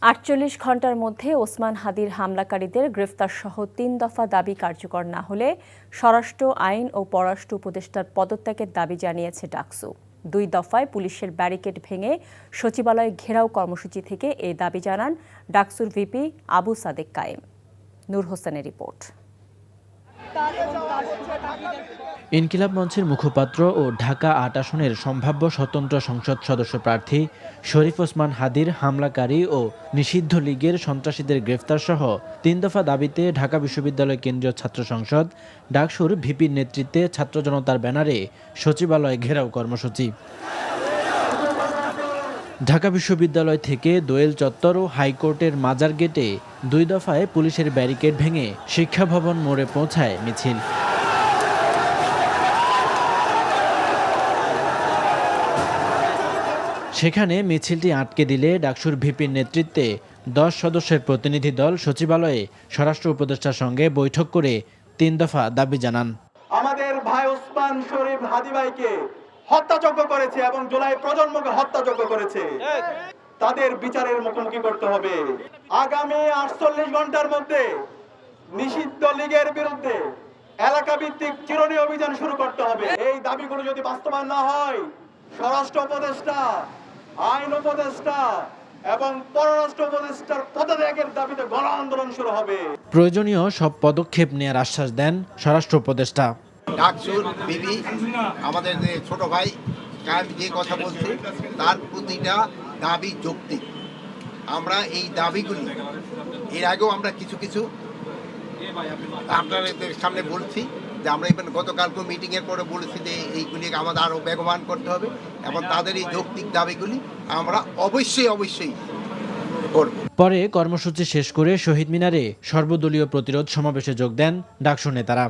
৪৮ ঘণ্টার মধ্যে ওসমান হাদির হামলাকারীদের গ্রেফতারসহ ৩ দফা দাবি কার্যকর না হলে স্বরাষ্ট্র আইন ও পররাষ্ট্র উপদেষ্টার পদত্যাগের দাবি জানিয়েছে ডাকসু। ২ দফায় পুলিশের ব্যারিকেড ভেঙে সচিবালয় ঘেরাও কর্মসূচি থেকে এই দাবি জানান ডাকসুর ভিপি আবু সাদেক কায়েম। নূর হোসেনের রিপোর্ট। ইনকিলাব মঞ্চের মুখপাত্র ও ঢাকা ৮ আসনের সম্ভাব্য স্বতন্ত্র সংসদ সদস্য প্রার্থী শরীফ ওসমান হাদির হামলাকারী ও নিষিদ্ধ লীগের সন্ত্রাসীদের গ্রেফতারসহ ৩ দফা দাবিতে ঢাকা বিশ্ববিদ্যালয় কেন্দ্রীয় ছাত্র সংসদ ডাকসুর ভিপির নেতৃত্বে ছাত্র জনতার ব্যানারে সচিবালয় ঘেরাও কর্মসূচি। ঢাকা বিশ্ববিদ্যালয় থেকে দোয়েল চত্বর ও হাইকোর্টের মাজার গেটে ২ দফায় পুলিশের ব্যারিকেড ভেঙে শিক্ষা ভবন মোড়ে পৌঁছায় মিছিল। সেখানে মিছিলটি আটকে দিলে ডাকসুর ভিপির নেতৃত্বে ১০ সদস্যের প্রতিনিধি দল সচিবালয়ে স্বরাষ্ট্র উপদেষ্টার সঙ্গে বৈঠক করে ৩ দফা দাবি জানান। আমাদের ভাই ওসমান শরীফ হাদি ভাইকে হত্যাযজ্ঞ করেছে এবং জুলাই প্রজন্মকে হত্যাযজ্ঞ করেছে, তাদের বিচারের মুখোমুখি করতে হবে। আগামী ৪৮ ঘন্টার মধ্যে নিষিদ্ধ লীগের বিরুদ্ধে এলাকা ভিত্তিক চিরুনি অভিযান শুরু করতে হবে। এই দাবিগুলো যদি বাস্তবায়ন না হয়, স্বরাষ্ট্র উপদেষ্টা, আইন উপদেষ্টা এবং পররাষ্ট্র উপদেষ্টার পদত্যাগের দাবিতে গণ আন্দোলন শুরু হবে। প্রয়োজনীয় সব পদক্ষেপ নেওয়ার আশ্বাস দেন স্বরাষ্ট্র উপদেষ্টা। ডাকসুর বিবি আমাদের যে ছোট ভাই কায়েম যে কথা বলছে তার প্রতিটা দাবি যৌক্তিক। আমরা এই দাবিগুলি এর আগেও আমরা কিছু আপনাদের সামনে বলছি যে আমরা ইভেন গতকালকে মিটিংয়ের পরে বলেছি যে এইগুলি আমাদের আরও বেগবান করতে হবে এবং তাদের এই যৌক্তিক দাবিগুলি আমরা অবশ্যই করব। পরে কর্মসূচি শেষ করে শহীদ মিনারে সর্বদলীয় প্রতিরোধ সমাবেশে যোগ দেন ডাকসু নেতারা।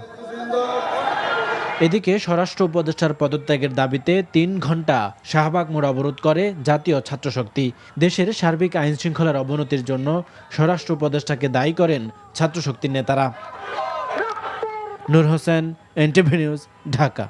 এদিকে স্বরাষ্ট্র উপদেষ্টার পদত্যাগের দাবিতে ৩ ঘণ্টা শাহবাগ মোড় অবরোধ করে জাতীয় ছাত্রশক্তি। দেশের সার্বিক আইনশৃঙ্খলার অবনতির জন্য স্বরাষ্ট্র উপদেষ্টাকে দায়ী করেন ছাত্রশক্তির নেতারা। নূর হোসেন, এনটিভি নিউজ, ঢাকা।